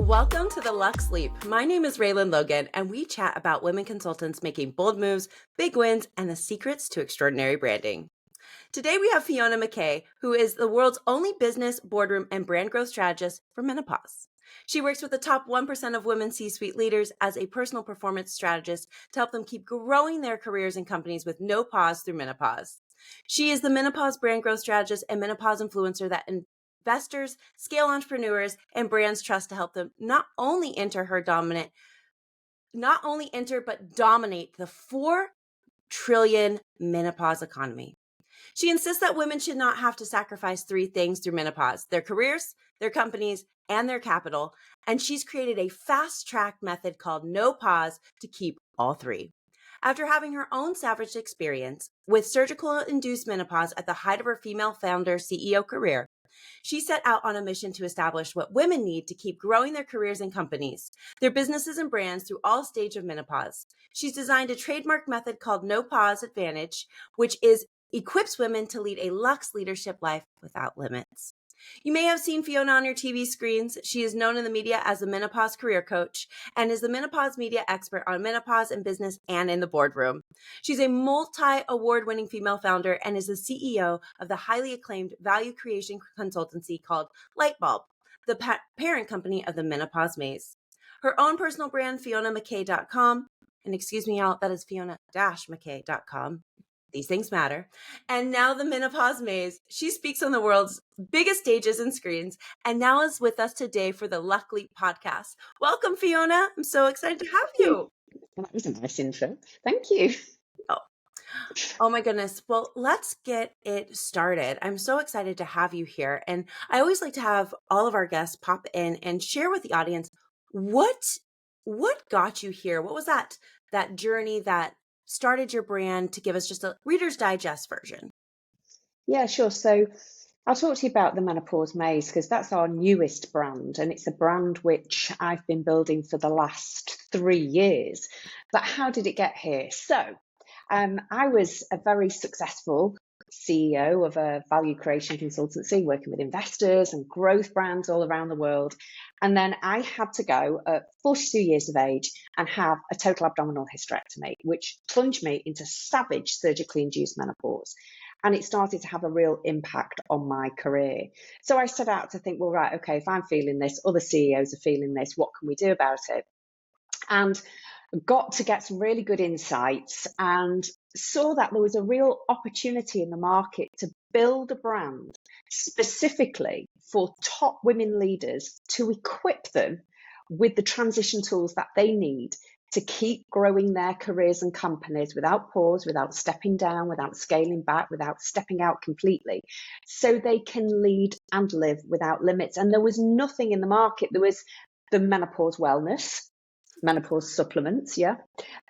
Welcome to the Luxe Leap. My name is Raylan Logan, and we chat about women consultants making bold moves, big wins, and the secrets to extraordinary branding. Today, we have Fiona McKay, who is the world's only business, boardroom, and brand growth strategist for menopause. She works with the top 1% of women C-suite leaders as a personal performance strategist to help them keep growing their careers and companies with no pause through menopause. She is the menopause brand growth strategist and menopause influencer that investors, scale entrepreneurs, and brands trust to help them not only enter but dominate the 4 trillion menopause economy. She insists that women should not have to sacrifice 3 things through menopause: their careers, their companies, and their capital. And she's created a fast-track method called No Pause to keep all 3. After having her own savage experience with surgical-induced menopause at the height of her female founder CEO career, she set out on a mission to establish what women need to keep growing their careers and companies, their businesses and brands through all stages of menopause. She's designed a trademark method called No Pause Advantage, which equips women to lead a luxe leadership life without limits. You may have seen Fiona on your TV screens. She is known in the media as the menopause career coach and is the menopause media expert on menopause in business and in the boardroom. She's a multi-award-winning female founder and is the CEO of the highly acclaimed value creation consultancy called Lightbulb, the parent company of the Menopause Maze. Her own personal brand, FionaMcKay.com, and excuse me, y'all, that is Fiona-McKay.com. These things matter. And now the Menopause Maze. She speaks on the world's biggest stages and screens, and now is with us today for the Luxe Leap podcast. Welcome, Fiona. I'm so excited to have you. Well, that was a nice intro. Thank you. Oh my goodness. Well, let's get it started. I'm so excited to have you here. And I always like to have all of our guests pop in and share with the audience what got you here? What was that journey that started your brand, to give us just a Reader's Digest version? Yeah, sure. So I'll talk to you about the Menopause Maze because that's our newest brand, and it's a brand which I've been building for the last 3 years. But how did it get here? So I was a very successful CEO of a value creation consultancy working with investors and growth brands all around the world. And then I had to go at 42 years of age and have a total abdominal hysterectomy, which plunged me into savage surgically induced menopause. And it started to have a real impact on my career. So I set out to think, well, right, okay, if I'm feeling this, other CEOs are feeling this, what can we do about it? And got to get some really good insights and saw that there was a real opportunity in the market to build a brand specifically for top women leaders, to equip them with the transition tools that they need to keep growing their careers and companies without pause, without stepping down, without scaling back, without stepping out completely, so they can lead and live without limits. And there was nothing in the market. There was the menopause wellness, menopause supplements, yeah.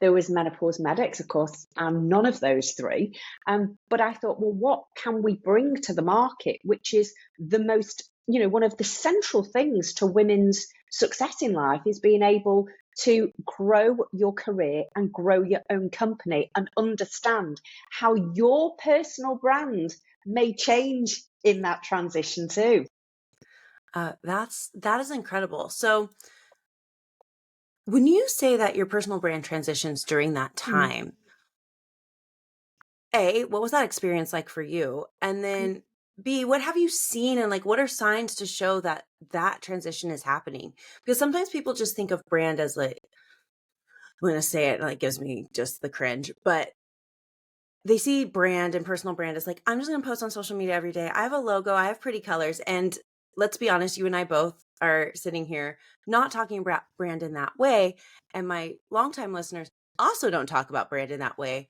There was menopause medics, of course, and none of those 3. But I thought, well, what can we bring to the market, which is the most, one of the central things to women's success in life is being able to grow your career and grow your own company and understand how your personal brand may change in that transition too. That is incredible. So when you say that your personal brand transitions during that time, A, what was that experience like for you? And then B, what have you seen, and what are signs to show that transition is happening? Because sometimes people just think of brand as I'm going to say it and it gives me just the cringe, but they see brand and personal brand as I'm just going to post on social media every day. I have a logo, I have pretty colors. And let's be honest, you and I both are sitting here not talking about brand in that way. And my longtime listeners also don't talk about brand in that way.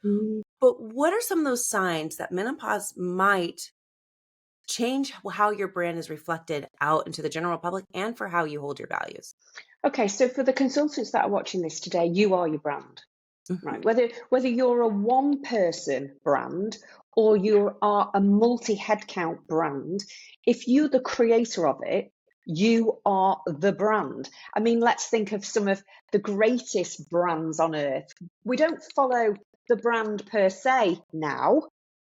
But what are some of those signs that menopause might change how your brand is reflected out into the general public and for how you hold your values? Okay, so for the consultants that are watching this today, you are your brand. Right. Whether you're a one-person brand or you are a multi-headcount brand, if you're the creator of it, you are the brand. I mean, let's think of some of the greatest brands on earth. We don't follow the brand per se now.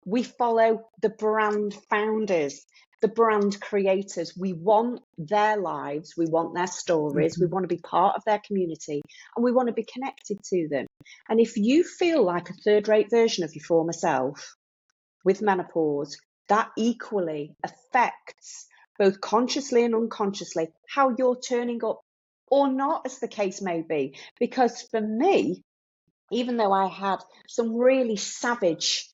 We follow the brand founders, the brand creators. We want their lives, we want their stories, we want to be part of their community, and we want to be connected to them. And if you feel like a third-rate version of your former self with menopause, that equally affects, both consciously and unconsciously, how you're turning up or not, as the case may be. Because for me, even though I had some really savage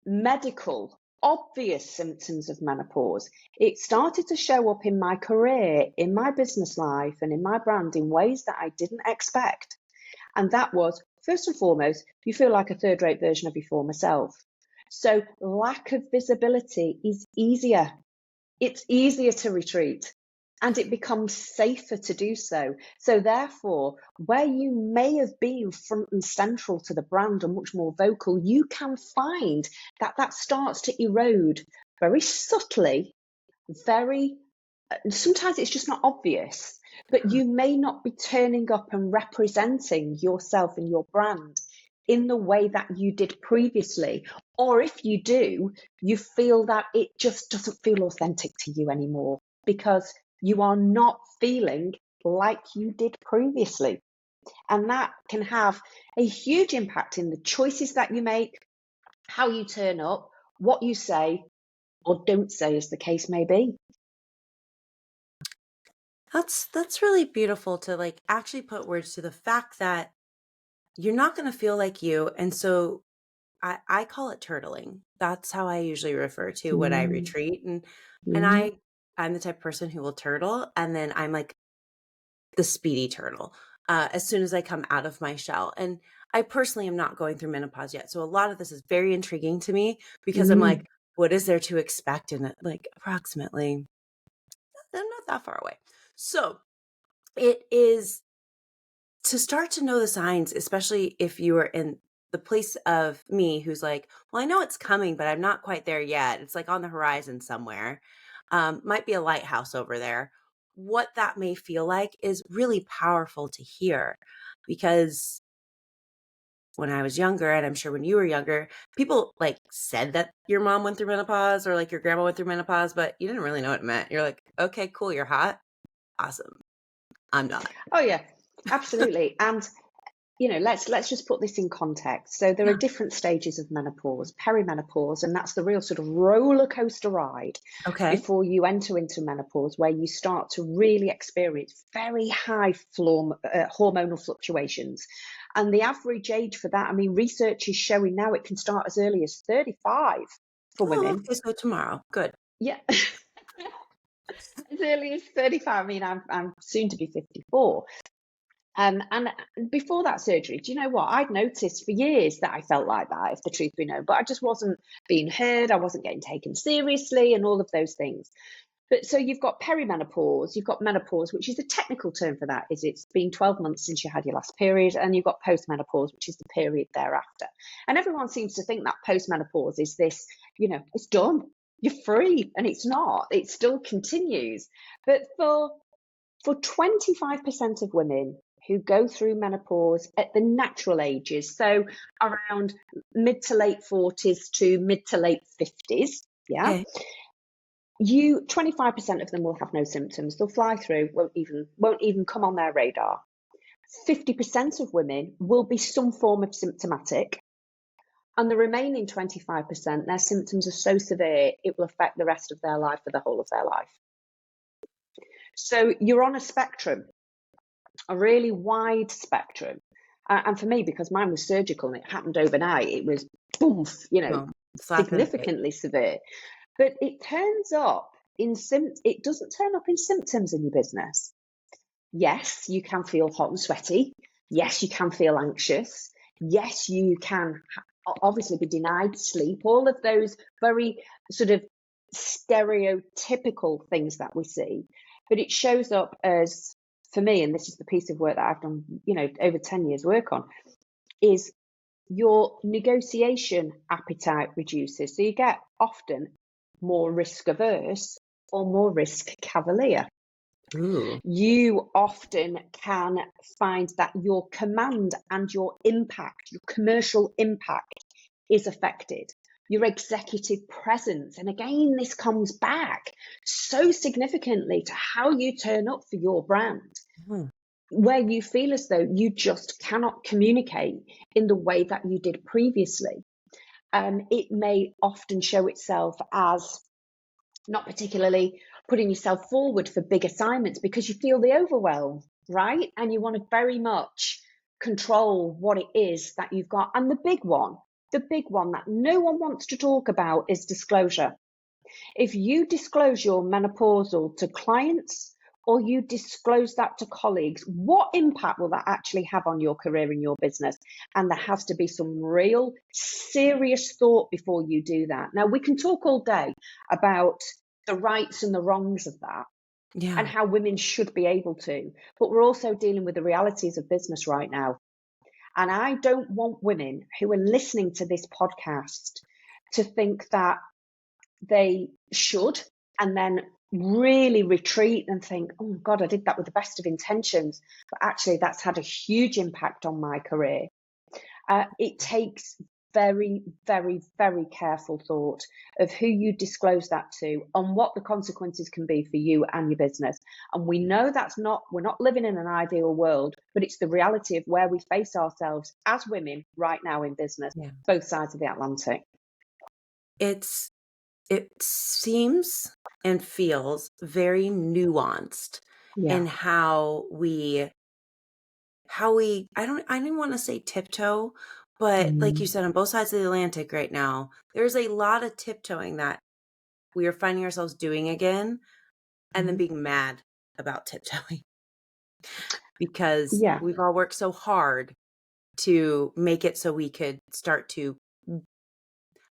medical, obvious symptoms of menopause, it started to show up in my career, in my business life, and in my brand in ways that I didn't expect. And that was, first and foremost, you feel like a third-rate version of your former self. So lack of visibility is easier. It's easier to retreat, and it becomes safer to do so. So therefore, where you may have been front and central to the brand and much more vocal, you can find that that starts to erode very subtly, sometimes it's just not obvious, but you may not be turning up and representing yourself and your brand in the way that you did previously. Or if you do, you feel that it just doesn't feel authentic to you anymore because you are not feeling like you did previously. And that can have a huge impact in the choices that you make, how you turn up, what you say or don't say, as the case may be. That's really beautiful to like actually put words to the fact that you're not going to feel like you. And so I call it turtling. That's how I usually refer to when I retreat. And Mm. I'm the type of person who will turtle, and then I'm like the speedy turtle as soon as I come out of my shell. And I personally am not going through menopause yet. So a lot of this is very intriguing to me because I'm like, what is there to expect in it? Like approximately, I'm not that far away. So it is to start to know the signs, especially if you are in the place of me who's like, well, I know it's coming, but I'm not quite there yet. It's like on the horizon somewhere. Might be a lighthouse over there. What that may feel like is really powerful to hear, because when I was younger, and I'm sure when you were younger, people like said that your mom went through menopause or like your grandma went through menopause, but you didn't really know what it meant. You're like, okay, cool. You're hot. Awesome. I'm not. Oh yeah, absolutely. And let's just put this in context. So there are Yeah. different stages of menopause, perimenopause, and that's the real sort of roller coaster ride Okay. before you enter into menopause, where you start to really experience very high hormonal fluctuations. And the average age for that, I mean, research is showing now it can start as early as 35 for Oh, women. okay. So tomorrow. Good. Yeah. As early as 35. I mean, I'm soon to be 54. And before that surgery, do you know what? I'd noticed for years that I felt like that, if the truth be known, but I just wasn't being heard. I wasn't getting taken seriously and all of those things. But so you've got perimenopause, you've got menopause, which is the technical term for that, is it's been 12 months since you had your last period, and you've got postmenopause, which is the period thereafter. And everyone seems to think that postmenopause is this, it's done, you're free, and it's not. It still continues. But for 25% of women who go through menopause at the natural ages, so around mid to late 40s to mid to late 50s, yeah, Okay. 25% of them will have no symptoms. They'll fly through, won't even come on their radar. 50% of women will be some form of symptomatic, and the remaining 25%, their symptoms are so severe it will affect the rest of their life for the whole of their life. So you're on a spectrum, a really wide spectrum. And for me, because mine was surgical and it happened overnight, it was boom, Well, slap in the face. significantly severe. But it turns up it doesn't turn up in symptoms in your business. Yes, you can feel hot and sweaty. Yes, you can feel anxious. Yes, you can obviously be denied sleep. All of those very sort of stereotypical things that we see. But it shows up as, for me, and this is the piece of work that I've done, over 10 years work on, is your negotiation appetite reduces. So you get often more risk averse or more risk cavalier. Ooh. You often can find that your command and your impact, your commercial impact, is affected. your executive presence. And again, this comes back so significantly to how you turn up for your brand, where you feel as though you just cannot communicate in the way that you did previously. It may often show itself as not particularly putting yourself forward for big assignments because you feel the overwhelm, right? And you want to very much control what it is that you've got. And the big one that no one wants to talk about is disclosure. If you disclose your menopausal to clients or you disclose that to colleagues, what impact will that actually have on your career and your business? And there has to be some real serious thought before you do that. Now, we can talk all day about the rights and the wrongs of that and how women should be able to, but we're also dealing with the realities of business right now. And I don't want women who are listening to this podcast to think that they should and then really retreat and think, oh God, I did that with the best of intentions, but actually that's had a huge impact on my career. It takes very, very, very careful thought of who you disclose that to and what the consequences can be for you and your business. And we know we're not living in an ideal world, but it's the reality of where we face ourselves as women right now in business, both sides of the Atlantic. It seems and feels very nuanced in how we I didn't want to say tiptoe, but like you said, on both sides of the Atlantic right now, there's a lot of tiptoeing that we are finding ourselves doing again, and then being mad about tiptoeing because we've all worked so hard to make it so we could start to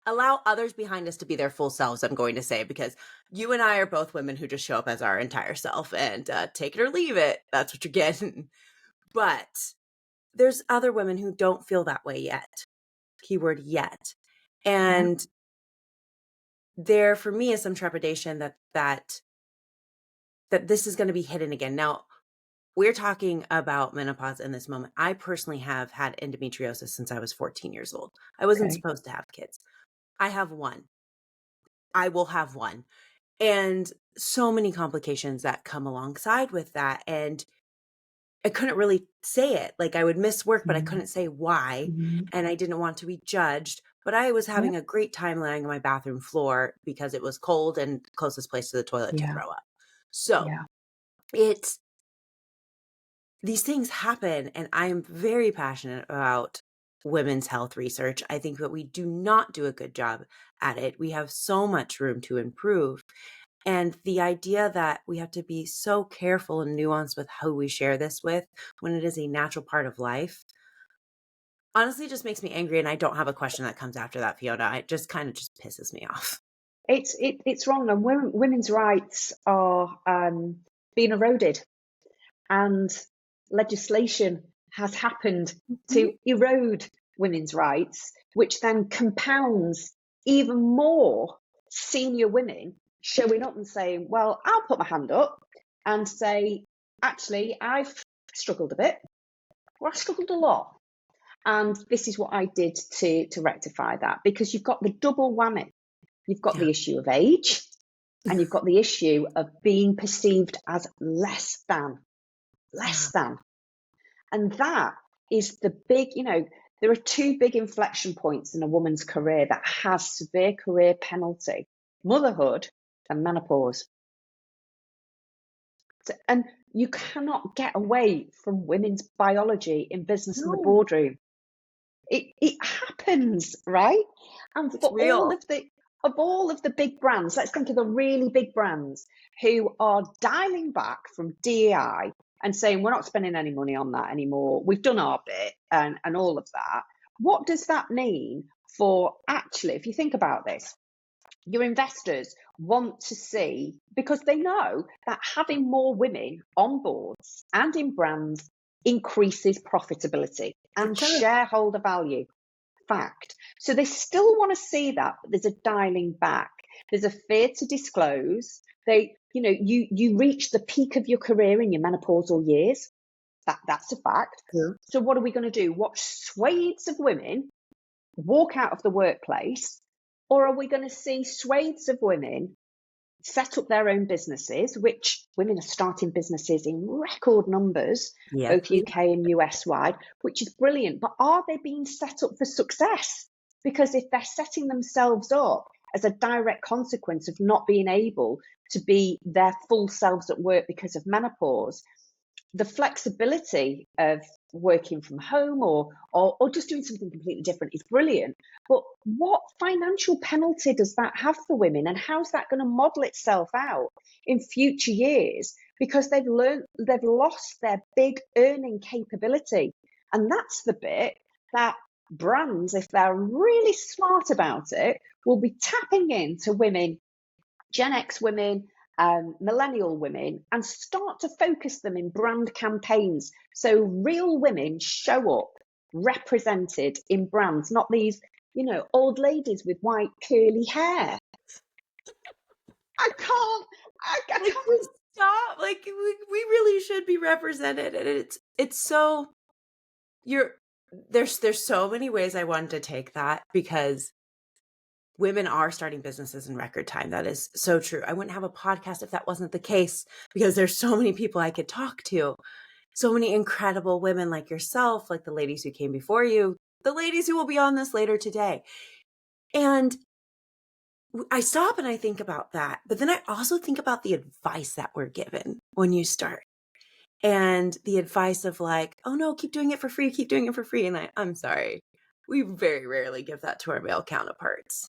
allow others behind us to be their full selves, I'm going to say, because you and I are both women who just show up as our entire self and take it or leave it. That's what you're getting. But there's other women who don't feel that way yet. Keyword yet. And there, for me, is some trepidation that this is going to be hidden again. Now, we're talking about menopause in this moment. I personally have had endometriosis since I was 14 years old. I wasn't supposed to have kids. I have one. I will have one. And so many complications that come alongside with that. And I couldn't really say it. Like, I would miss work, but I couldn't say why. And I didn't want to be judged. But I was having a great time lying on my bathroom floor because it was cold and closest place to the toilet to throw up. So these things happen. And I'm very passionate about women's health research. I think that we do not do a good job at it. We have so much room to improve. And the idea that we have to be so careful and nuanced with who we share this with when it is a natural part of life, honestly, just makes me angry. And I don't have a question that comes after that, Fiona. It just kind of just pisses me off. It's wrong. And women's rights are being eroded. And legislation has happened to erode women's rights, which then compounds even more senior women showing up and saying, well, I'll put my hand up and say, actually, I've struggled a bit, or I've struggled a lot. And this is what I did to rectify that, because you've got the double whammy. You've got the issue of age, and you've got the issue of being perceived as less than. And that is the big, there are two big inflection points in a woman's career that has severe career penalty: motherhood and menopause. And you cannot get away from women's biology in business and the boardroom. It happens, right? And for all of the big brands, let's think of the really big brands who are dialing back from DEI and saying, we're not spending any money on that anymore. We've done our bit and all of that. What does that mean for actually, if you think about this, your investors want to see, because they know that having more women on boards and in brands increases profitability and shareholder value. Fact. So they still want to see that, but there's a dialing back. There's a fear to disclose. You reach the peak of your career in your menopausal years. That's a fact. So what are we going to do? Watch swathes of women walk out of the workplace, Or are we going to see swathes of women set up their own businesses, which women are starting businesses in record numbers, Yes, both UK and US wide, which is brilliant. But are they being set up for success? Because if they're setting themselves up as a direct consequence of not being able to be their full selves at work because of menopause, the flexibility of working from home or just doing something completely different is brilliant. But what financial penalty does that have for women, and how's that going to model itself out in future years? Because they've lost their big earning capability. And that's the bit that brands, if they're really smart about it, will be tapping into women, Gen X women, millennial women, and start to focus them in brand campaigns. So real women show up represented in brands, not these, old ladies with white curly hair. I can't, I like can't. stop. Like we really should be represented, and it's so there's so many ways I wanted to take that, because women are starting businesses in record time. That is so true. I wouldn't have a podcast if that wasn't the case, because there's so many people I could talk to. So many incredible women like yourself, like the ladies who came before you, the ladies who will be on this later today. And I stop and I think about that. But then I also think about the advice that we're given when you start. And the advice of like, oh no, keep doing it for free, keep doing it for free. And I'm sorry, we very rarely give that to our male counterparts.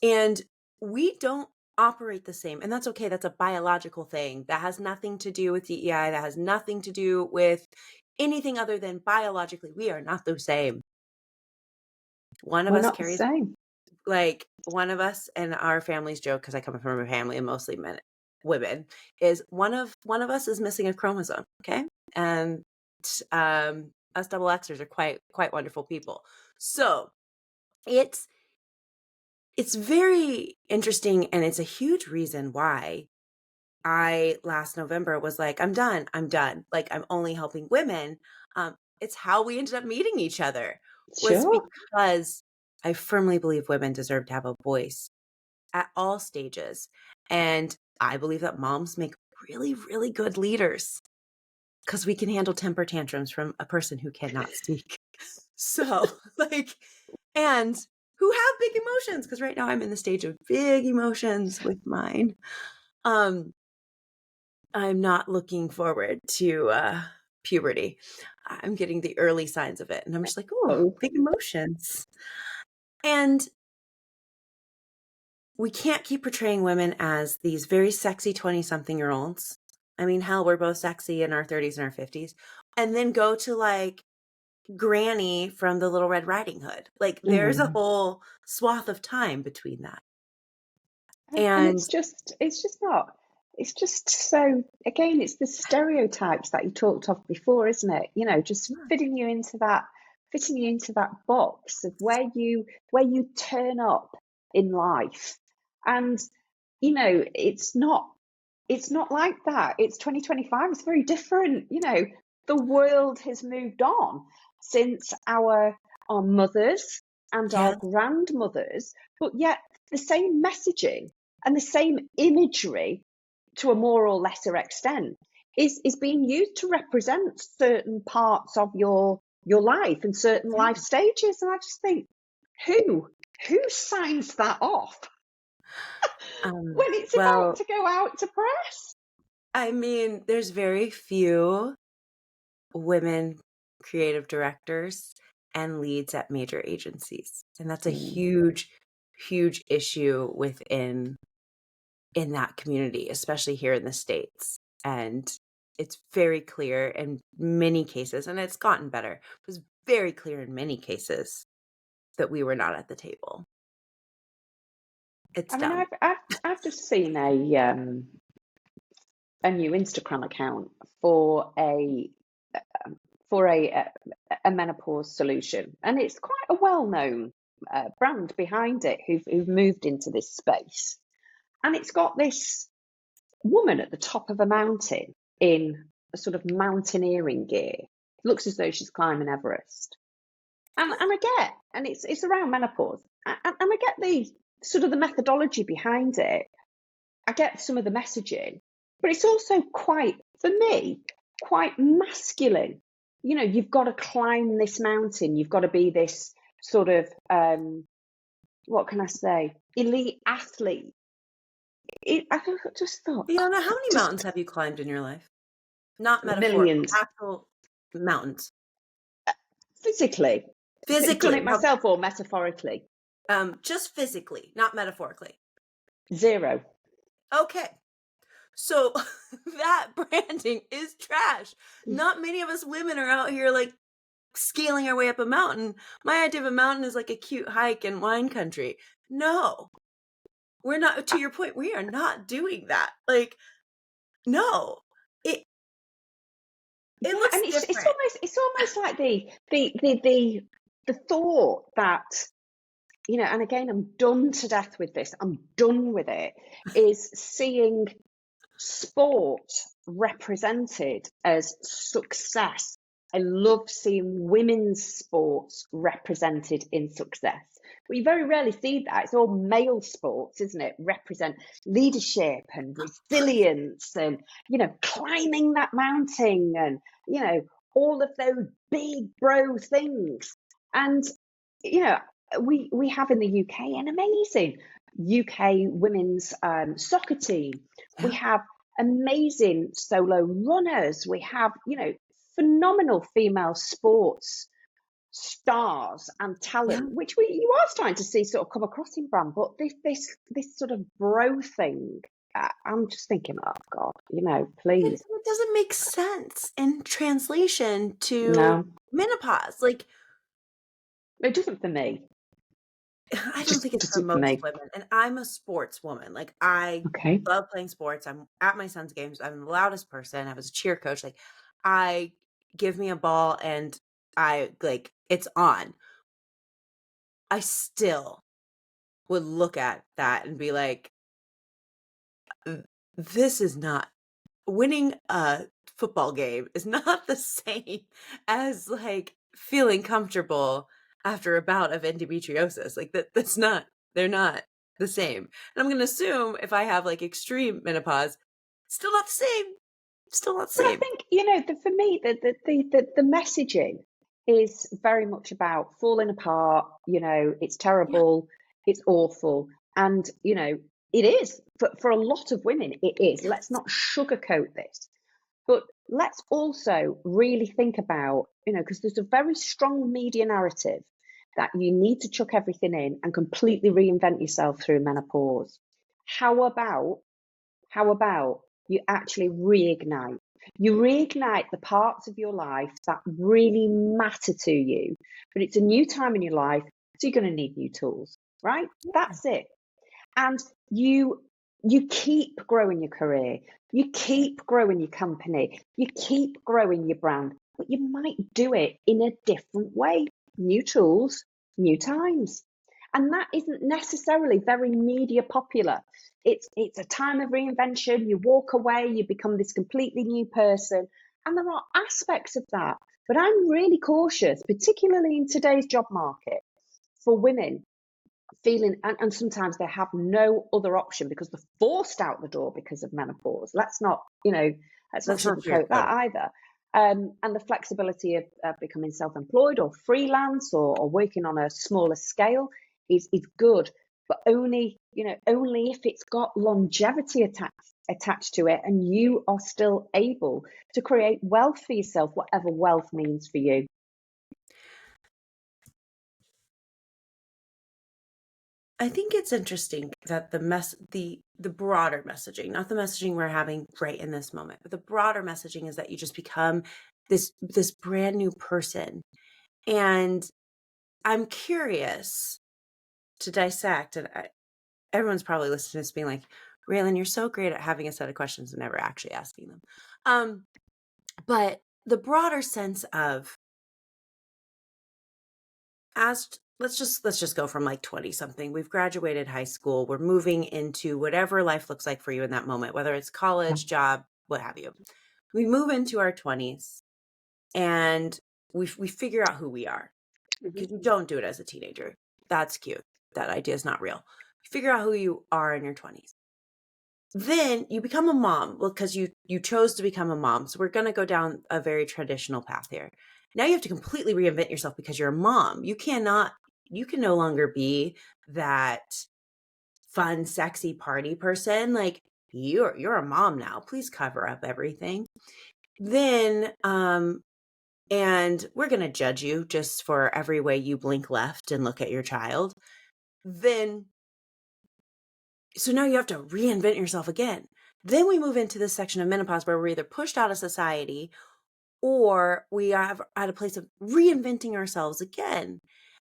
And we don't operate the same. And that's okay. That's a biological thing. That has nothing to do with DEI. That has nothing to do with anything other than biologically, we are not the same. One of We're us not the carries, same. like one of us, and our family's joke, because I come from a family of mostly women, is one of us is missing a chromosome. Okay. And us double Xers are quite wonderful people. So it's very interesting, and it's a huge reason why I last November was like, I'm done. Like, I'm only helping women. It's how we ended up meeting each other, was Sure. because I firmly believe women deserve to have a voice at all stages. And I believe that moms make really, really good leaders, because we can handle temper tantrums from a person who cannot speak. So, like, and who have big emotions, because right now I'm in the stage of big emotions with mine. I'm not looking forward to puberty. I'm getting the early signs of it, and I'm just like, oh, Oh, big emotions. And we can't keep portraying women as these very sexy 20-something-year-olds. I mean, hell, we're both sexy in our 30s and our 50s. And then go to like Granny from the Little Red Riding Hood. Like, there's a whole swath of time between that. and And it's just so, again, it's the stereotypes that you talked of before, isn't it? Just fitting you into that box of where you turn up in life. And it's not like that. It's 2025. It's very different. The world has moved on since our mothers and our yes, grandmothers, but yet the same messaging and the same imagery, to a more or lesser extent, is being used to represent certain parts of your life and certain yeah. life stages. And I just think, who signs that off when it's about Well, to go out to press? I mean, there's very few women creative directors and leads at major agencies. And that's a huge, huge issue within in that community, especially here in the States. And it's very clear in many cases, and it's gotten better. It was very clear in many cases that we were not at the table. It's I mean, dumb. I've just seen a new Instagram account for a menopause solution, and it's quite a well-known brand behind it who've moved into this space, and it's got this woman at the top of a mountain in a sort of mountaineering gear. Looks as though she's climbing Everest, and I get, and it's around menopause, and I get sort of the methodology behind it. I get some of the messaging, but it's also quite, for me, quite masculine. You know, you've got to climb this mountain. You've got to be this sort of, what can I say, elite athlete. I just thought, Fiona, how many just mountains have you climbed in your life? Not metaphorical, millions. actual mountains. Physically. Done Physically. it myself or metaphorically? Just physically, not metaphorically. 0. Okay. So that branding is trash. Not many of us women are out here like scaling our way up a mountain. My idea of a mountain is like a cute hike in wine country. No, we're not. To your point, we are not doing that. Like, no, it looks And different. it's almost like the thought that, you know, and again, I'm done to death with this. I'm done with it. Is seeing sport represented as success. I love seeing women's sports represented in success. But you very rarely see that. It's all male sports, isn't it? Represent leadership and resilience and, you know, climbing that mountain and, you know, all of those big bro things. And, you know, we have in the UK an amazing UK women's soccer team. We have amazing solo runners. We have, you know, phenomenal female sports stars and talent, which you are starting to see sort of come across in brand. But this sort of bro thing, I'm just thinking, oh God, you know, please. It doesn't make sense in translation to No, menopause. Like, it doesn't for me. I don't think it's for most women. And I'm a sports woman. Like, I love playing sports. I'm at my son's games. I'm the loudest person. I was a cheer coach. Like, I give me a ball and I like it's on. I still would look at that and be like, this is not winning a football game is not the same as like feeling comfortable after a bout of endometriosis. Like that's not, they're not the same. And I'm going to assume if I have like extreme menopause, still not the same. Still not the same. But I think, you know, for me, the messaging is very much about falling apart. You know, it's terrible, it's awful. And, you know, it is for a lot of women, it is. Let's not sugarcoat this. But let's also really think about, you know, because there's a very strong media narrative that you need to chuck everything in and completely reinvent yourself through menopause. How about you actually reignite? You reignite the parts of your life that really matter to you. But it's a new time in your life, so you're going to need new tools, right? That's it. And you keep growing your career, you keep growing your company, you keep growing your brand, but you might do it in a different way. New tools, new times. And that isn't necessarily very media popular. It's a time of reinvention. You walk away, you become this completely new person. And there are aspects of that. But I'm really cautious, particularly in today's job market, for women feeling, and sometimes they have no other option because they're forced out the door because of menopause. Let's not sugarcoat that either. And the flexibility of becoming self-employed or freelance or working on a smaller scale is good, but only if it's got longevity attached to it, and you are still able to create wealth for yourself, whatever wealth means for you. I think it's interesting that the broader messaging, not the messaging we're having right in this moment, but the broader messaging is that you just become this brand new person. And I'm curious to dissect, and everyone's probably listening to this being like, Raylan, you're so great at having a set of questions and never actually asking them. But the broader sense of let's just go from like 20 something. We've graduated high school. We're moving into whatever life looks like for you in that moment, whether it's college, job, what have you. We move into our 20s and we figure out who we are, because you don't do it as a teenager. That's cute. That idea is not real. You figure out who you are in your 20s. Then you become a mom, well, because you chose to become a mom. So we're going to go down a very traditional path here. Now you have to completely reinvent yourself because you're a mom. You can no longer be that fun, sexy party person. Like you're a mom now. Please cover up everything. Then, and we're going to judge you just for every way you blink left and look at your child. Then, so now you have to reinvent yourself again. Then we move into this section of menopause where we're either pushed out of society or we are at a place of reinventing ourselves again.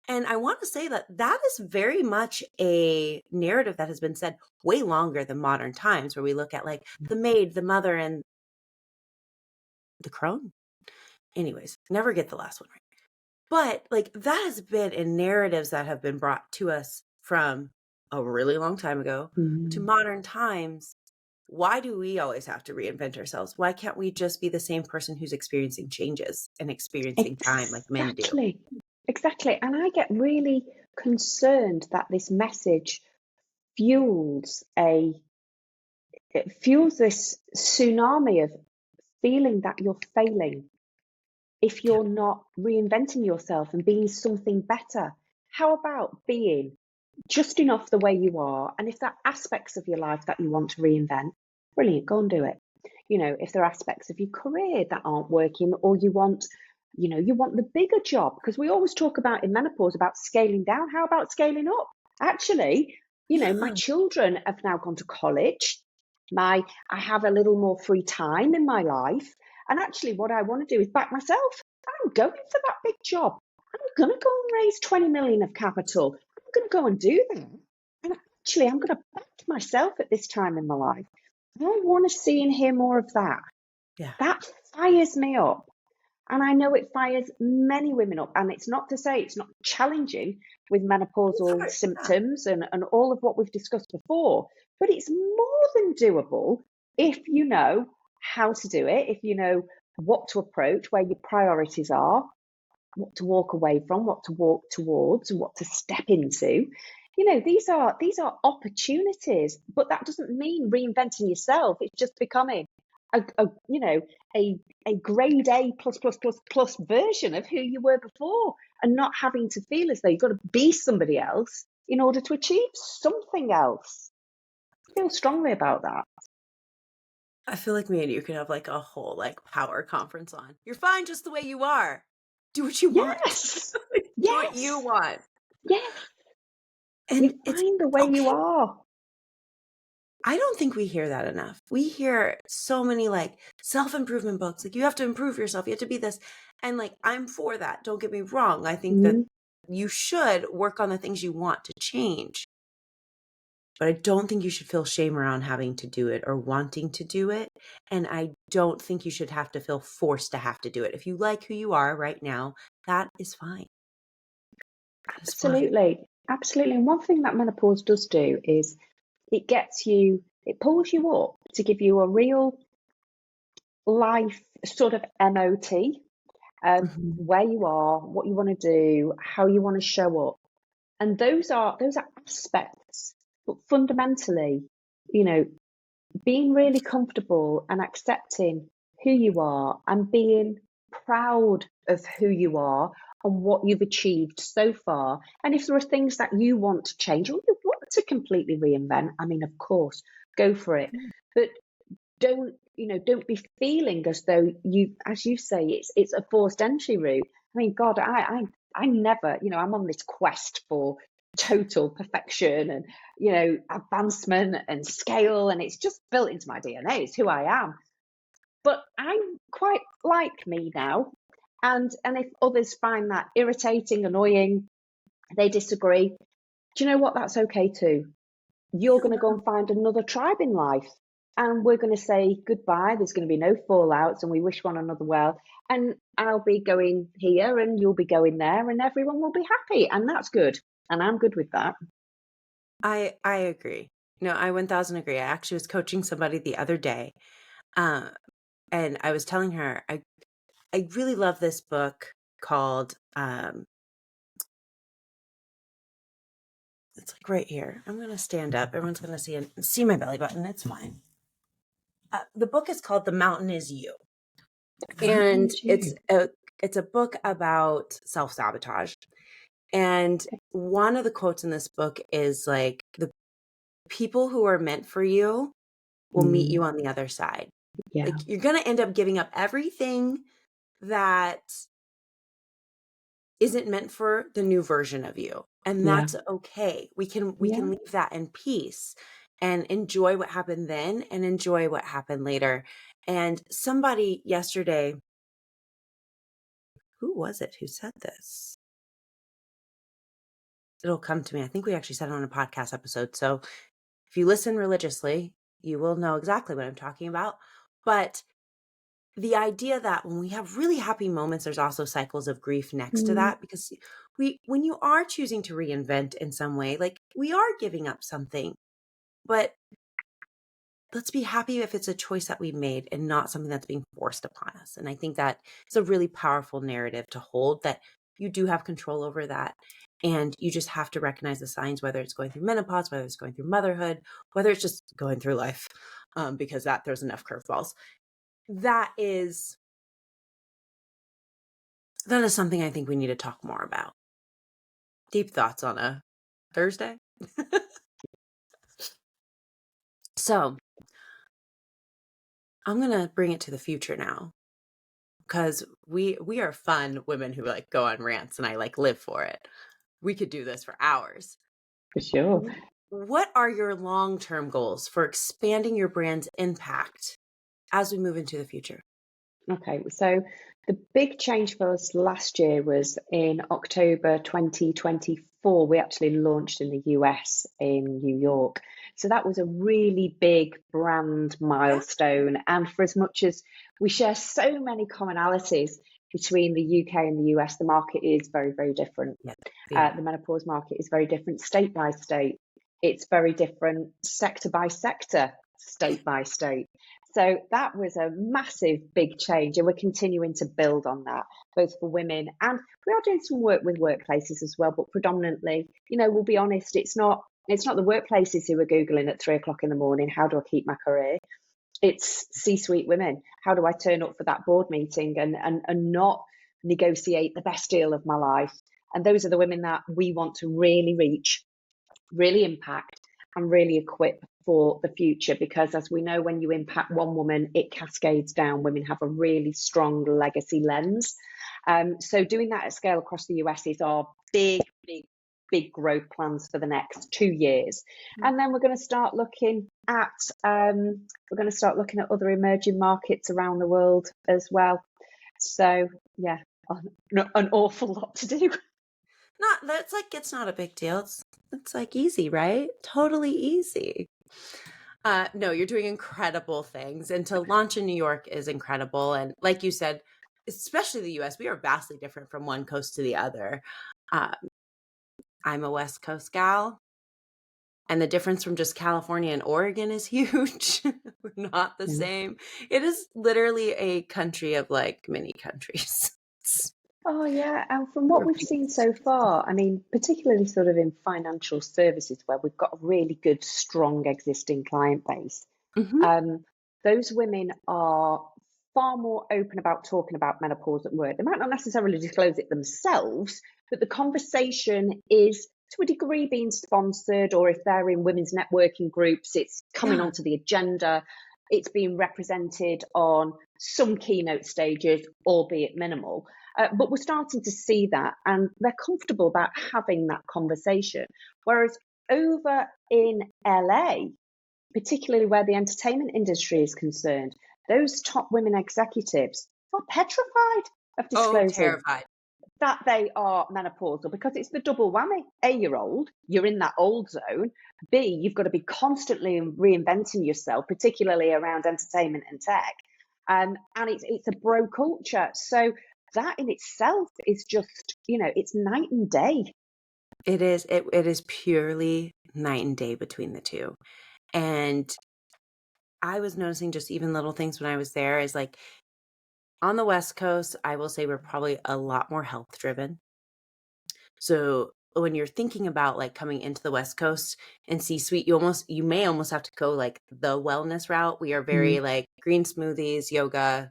And I want to say that that is very much a narrative that has been said way longer than modern times, where we look at like the maid, the mother, and the crone. Anyways, never get the last one right. But like that has been in narratives that have been brought to us from a really long time ago to modern times. Why do we always have to reinvent ourselves? Why can't we just be the same person who's experiencing changes and experiencing time like men do? Exactly. And I get really concerned that this message fuels this tsunami of feeling that you're failing if you're not reinventing yourself and being something better. How about being just enough the way you are? And if there are aspects of your life that you want to reinvent, brilliant, go and do it. You know, if there are aspects of your career that aren't working, or you want the bigger job, because we always talk about in menopause about scaling down. How about scaling up? Actually, my children have now gone to college. I have a little more free time in my life. And actually, what I want to do is back myself. I'm going for that big job. I'm going to go and raise 20 million of capital. I'm going to go and do that. And actually, I'm going to back myself at this time in my life. I want to see and hear more of that. Yeah. That fires me up. And I know it fires many women up. And it's not to say it's not challenging with menopausal symptoms and all of what we've discussed before, but it's more than doable if you know how to do it, if you know what to approach, where your priorities are, what to walk away from, what to walk towards, and what to step into. These are opportunities, but that doesn't mean reinventing yourself. It's just becoming a grade A plus version of who you were before, and not having to feel as though you've got to be somebody else in order to achieve something else. I feel strongly about that. I feel like me and you could have like a whole like power conference on. You're fine just the way you are. Do what you want. Yes. Do what you want. Yes. And You're it's fine the way you are. I don't think we hear that enough. We hear so many like self-improvement books, like you have to improve yourself, you have to be this. And like, I'm for that. Don't get me wrong. I think that you should work on the things you want to change. But I don't think you should feel shame around having to do it or wanting to do it. And I don't think you should have to feel forced to have to do it. If you like who you are right now, that is fine. That is fine. Absolutely. And one thing that menopause does do is it pulls you up to give you a real life sort of MOT of where you are, what you want to do, how you want to show up. And those are aspects, but fundamentally, being really comfortable and accepting who you are and being proud of who you are and what you've achieved so far. And if there are things that you want to change or you want to completely reinvent, I mean, of course, go for it. But don't be feeling as though you, as you say, it's a forced entry route. I mean, God, I never, I'm on this quest for total perfection and advancement and scale, and it's just built into my DNA. It's who I am. But I'm quite like me now, and if others find that irritating, annoying, they disagree, do you know what? That's okay too. You're going to go and find another tribe in life, and we're going to say goodbye. There's going to be no fallouts, and we wish one another well. And I'll be going here and you'll be going there, and everyone will be happy, and that's good. And I'm good with that. I agree. No, I 1000 agree. I actually was coaching somebody the other day, and I was telling her I really love this book called It's like right here. I'm going to stand up. Everyone's going to see my belly button. It's fine. The book is called The Mountain Is You. And it's a book about self-sabotage. And one of the quotes in this book is like, the people who are meant for you will meet you on the other side. Yeah. Like, you're going to end up giving up everything that isn't meant for the new version of you. And that's okay. We can leave that in peace and enjoy what happened then and enjoy what happened later. And somebody yesterday, who was it who said this? It'll come to me. I think we actually said it on a podcast episode. So if you listen religiously, you will know exactly what I'm talking about. But the idea that when we have really happy moments, there's also cycles of grief next to that, because when you are choosing to reinvent in some way, like, we are giving up something, but let's be happy if it's a choice that we made and not something that's being forced upon us. And I think that is a really powerful narrative to hold, that you do have control over that. And you just have to recognize the signs, whether it's going through menopause, whether it's going through motherhood, whether it's just going through life, because that throws enough curveballs. That is something I think we need to talk more about. Deep thoughts on a Thursday. So I'm going to bring it to the future now, because we are fun women who like go on rants, and I like live for it. We could do this for hours. For sure. What are your long-term goals for expanding your brand's impact as we move into the future? Okay, so the big change for us last year was in October 2024. We actually launched in the US in New York. So that was a really big brand milestone. And for as much as we share so many commonalities between the UK and the US, the market is very, very different. Yeah. The menopause market is very different state by state. It's very different sector by sector, state by state. So that was a massive big change, and we're continuing to build on that, both for women, and we are doing some work with workplaces as well, but predominantly, we'll be honest, it's not the workplaces who are Googling at 3 o'clock in the morning, how do I keep my career? It's C-suite women. How do I turn up for that board meeting and not negotiate the best deal of my life? And those are the women that we want to really reach, really impact, and really equip for the future, because as we know, when you impact one woman, it cascades down. Women have a really strong legacy lens. So doing that at scale across the US is our big growth plans for the next 2 years. And then we're going to start looking at other emerging markets around the world as well. So yeah, an awful lot to do. It's not a big deal. It's like easy, right? Totally easy. No, you're doing incredible things, and to launch in New York is incredible. And like you said, especially the US, we are vastly different from one coast to the other. I'm a West Coast gal, and the difference from just California and Oregon is huge. We're not the same. It is literally a country of like many countries. Oh yeah, and from what we've seen so far, I mean, particularly sort of in financial services where we've got a really good, strong existing client base, those women are far more open about talking about menopause at work. They might not necessarily disclose it themselves, but the conversation is to a degree being sponsored, or if they're in women's networking groups, it's coming onto the agenda. It's being represented on some keynote stages, albeit minimal. But we're starting to see that, and they're comfortable about having that conversation. Whereas over in LA, particularly where the entertainment industry is concerned, those top women executives are petrified of disclosing that they are menopausal, because it's the double whammy. A, you're old, you're in that old zone. B, you've got to be constantly reinventing yourself, particularly around entertainment and tech. And it's a bro culture. So that in itself is just, it's night and day. It is purely night and day between the two. And I was noticing just even little things when I was there is like, on the West Coast, I will say we're probably a lot more health driven. So when you're thinking about like coming into the West Coast and C-suite, you may almost have to go like the wellness route. We are very Mm. like green smoothies, yoga.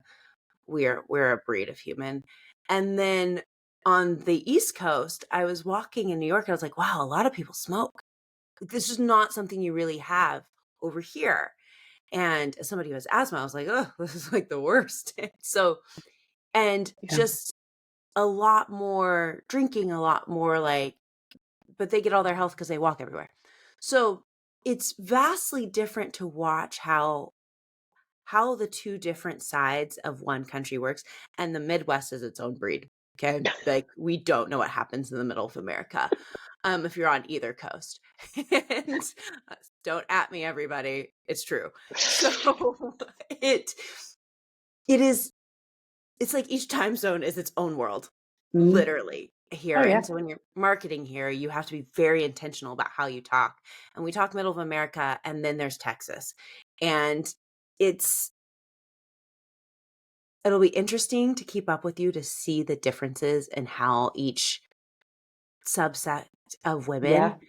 We're a breed of human. And then on the East Coast, I was walking in New York. I was like, wow, a lot of people smoke. This is not something you really have over here. And as somebody who has asthma, I was like, oh, this is like the worst. So, and Yeah. just a lot more drinking, a lot more like, but they get all their health because they walk everywhere. So it's vastly different to watch how the two different sides of one country works. And the Midwest is its own breed. Okay. Like we don't know what happens in the middle of America. If you're on either coast. And don't at me, everybody. It's true. So it it is it's like each time zone is its own world, Mm. literally here. Oh, And yeah. so when you're marketing here, you have to be very intentional about how you talk. And we talk middle of America, and then there's Texas. And it's it'll be interesting to keep up with you to see the differences in how each subset of Yeah. women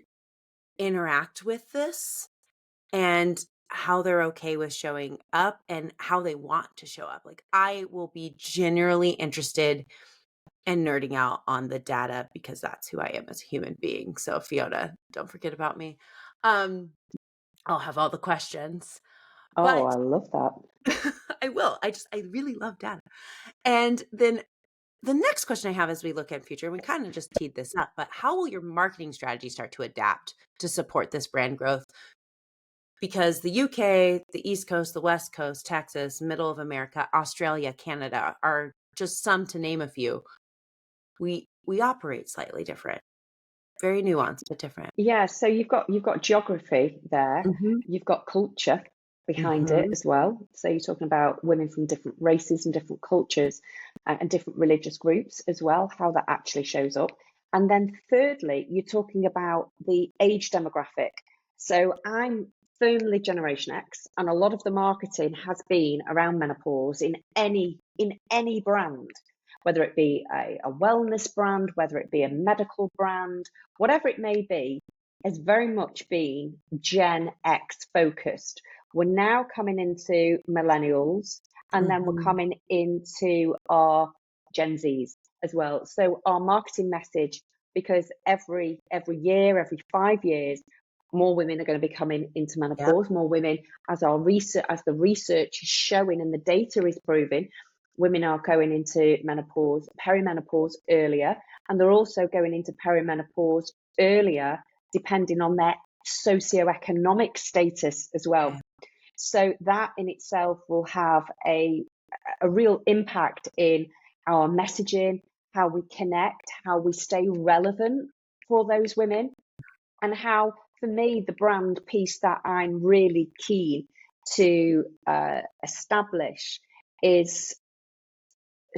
interact with this and how they're okay with showing up and how they want to show up. Like I will be generally interested and nerding out on the data because that's who I am as a human being. So Fiona, don't forget about me. I'll have all the questions, Oh, but I love that. I will. I really love data. And then the next question I have as we look at future, and we kind of just teed this up, but how will your marketing strategy start to adapt to support this brand growth? Because the UK, the East Coast, the West Coast, Texas, middle of America, Australia, Canada are just some to name a few. We operate slightly different, very nuanced, but different. Yeah, so you've got geography there, Mhm. you've got culture behind it Mhm. as well. So you're talking about women from different races and different cultures and different religious groups as well, how that actually shows up. And then thirdly, you're talking about the age demographic. So I'm firmly Generation X, and a lot of the marketing has been around menopause in any brand, whether it be a wellness brand, whether it be a medical brand, whatever it may be, has very much been Gen X focused. We're now coming into millennials, and then we're Mhm. coming into our Gen Zs as well. So our marketing message, because every year, every 5 years, more women are going to be coming into Yep. menopause. More women, as the research is showing and the data is proving, women are going into menopause, perimenopause earlier, and they're also going into perimenopause earlier, depending on their socioeconomic status as well. Okay. So that in itself will have a real impact in our messaging, how we connect, how we stay relevant for those women, and how, for me, the brand piece that I'm really keen to establish is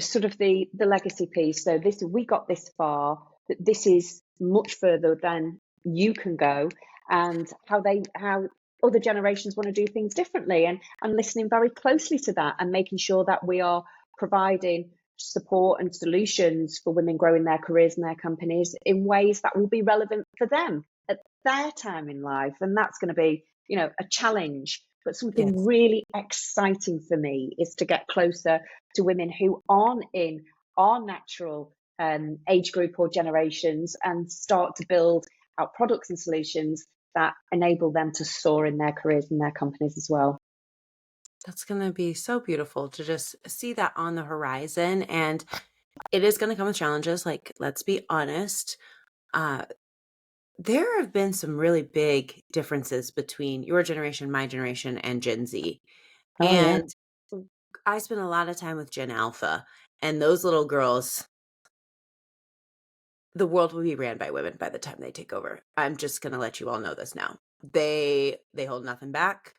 sort of the legacy piece. So this we got this far, but this is much further than you can go, and how other generations want to do things differently, and listening very closely to that and making sure that we are providing support and solutions for women growing their careers and their companies in ways that will be relevant for them at their time in life. And that's going to be, a challenge, but something Yes. really exciting for me is to get closer to women who aren't in our natural age group or generations, and start to build out products and solutions that enable them to soar in their careers and their companies as well. That's going to be so beautiful to just see that on the horizon. And it is going to come with challenges. Like, let's be honest. Uh, there have been some really big differences between your generation, my generation, and Gen Z. Oh, yeah. And I spent a lot of time with Gen Alpha, and those little girls, the world will be ran by women by the time they take over. I'm just going to let you all know this now. They hold nothing back.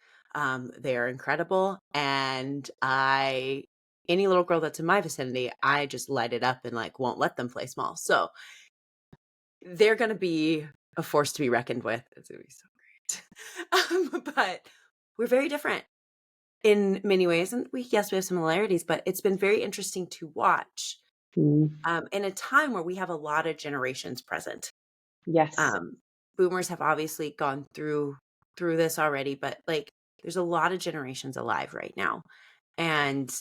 They are incredible, and any little girl that's in my vicinity, I just light it up and like won't let them play small. So they're going to be a force to be reckoned with. It's going to be so great. But we're very different in many ways, and we have similarities, but it's been very interesting to watch Mm. in a time where we have a lot of generations present. Yes. Boomers have obviously gone through this already, but like there's a lot of generations alive right now. And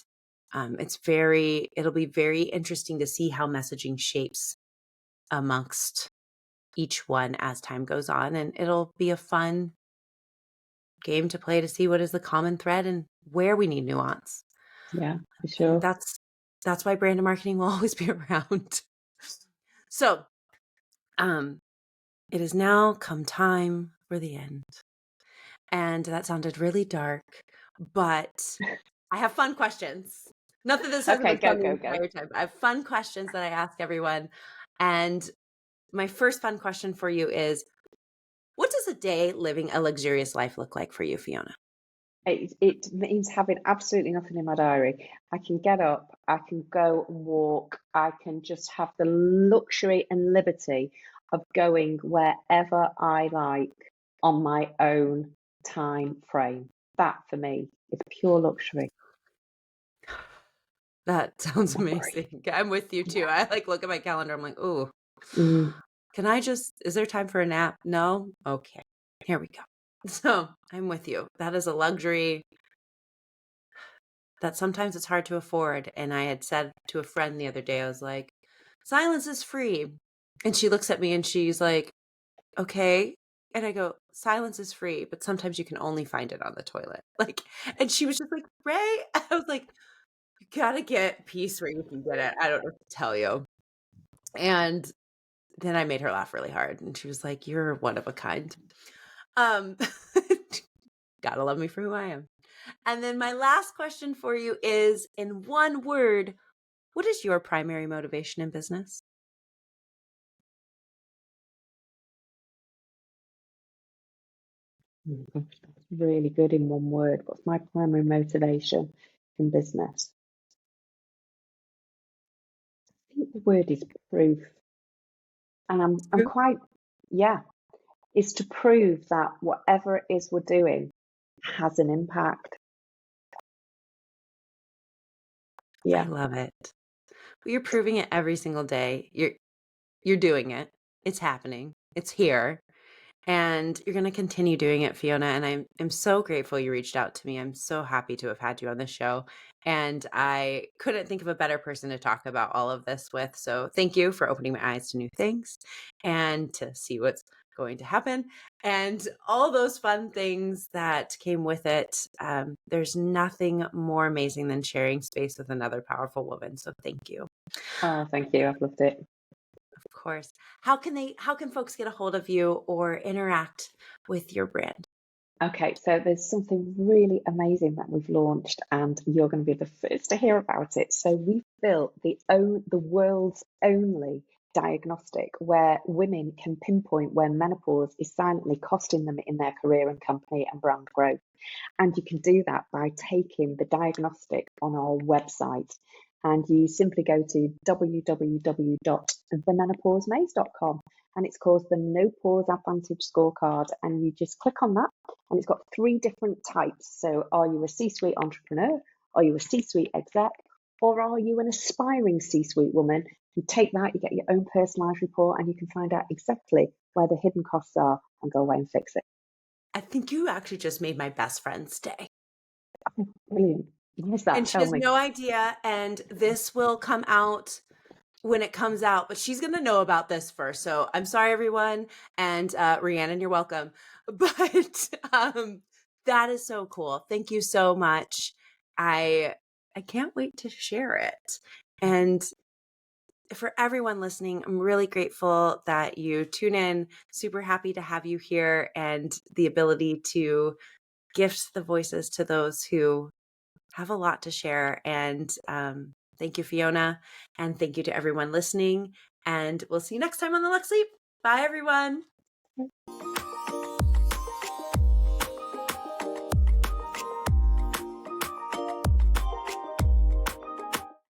it'll be very interesting to see how messaging shapes amongst each one as time goes on. And it'll be a fun game to play to see what is the common thread and where we need nuance. Yeah, for And sure. that's why brand and marketing will always be around. So, it has now come time for the end. And that sounded really dark, but I have fun questions. Not that this hasn't Okay, been fun the go. entire time. I have fun questions that I ask everyone. And my first fun question for you is, what does a day living a luxurious life look like for you, Fiona? It means having absolutely nothing in my diary. I can get up, I can go and walk, I can just have the luxury and liberty of going wherever I like on my own time frame. That for me is pure luxury. That sounds No worry. amazing. I'm with you too. Yeah. I like look at my calendar. I'm like, ooh, Mm, is there time for a nap? No? Okay. Here we go. So I'm with you. That is a luxury that sometimes it's hard to afford. And I had said to a friend the other day, I was like, silence is free. And she looks at me and she's like, okay. And I go, silence is free, but sometimes you can only find it on the toilet. Like, and she was just like, Ray, I was like, you gotta get peace where you can get it. I don't know what to tell you. And then I made her laugh really hard. And she was like, you're one of a kind. Um, gotta love me for who I am. And then my last question for you is, in one word, what is your primary motivation in business? gosh, that's really good in one word. What's my primary motivation in business? I think the word is proof. And I'm True. quite, yeah, is to prove that whatever it is we're doing has an impact. I Yeah. love it. Well, you're proving it every single day. You're doing it. It's happening. It's here. And you're going to continue doing it, Fiona. And I'm so grateful you reached out to me. I'm so happy to have had you on the show. And I couldn't think of a better person to talk about all of this with. So thank you for opening my eyes to new things and to see what's going to happen and all those fun things that came with it. There's nothing more amazing than sharing space with another powerful woman. So thank you. Oh, thank you. I've loved it. Of course. How can folks get a hold of you or interact with your brand? Okay, so there's something really amazing that we've launched, and you're going to be the first to hear about it. So we've built the world's only diagnostic where women can pinpoint where menopause is silently costing them in their career and company and brand growth. And you can do that by taking the diagnostic on our website. And you simply go to www.themenopausemaize.com, and it's called the No Pause Advantage Scorecard. And you just click on that, and it's got 3 different types. So, are you a C suite entrepreneur? Are you a C suite exec? Or are you an aspiring C suite woman? You take that, you get your own personalised report, and you can find out exactly where the hidden costs are and go away and fix it. I think you actually just made my best friend's day. Brilliant. Where's that? And she Tell has me. no idea. And this will come out when it comes out, but she's going to know about this first. So I'm sorry, everyone. And Rhiannon, you're welcome. But that is so cool. Thank you so much. I can't wait to share it. And for everyone listening, I'm really grateful that you tune in. Super happy to have you here and the ability to gift the voices to those who have a lot to share. And thank you, Fiona. And thank you to everyone listening. And we'll see you next time on the Luxe Leap. Bye, everyone.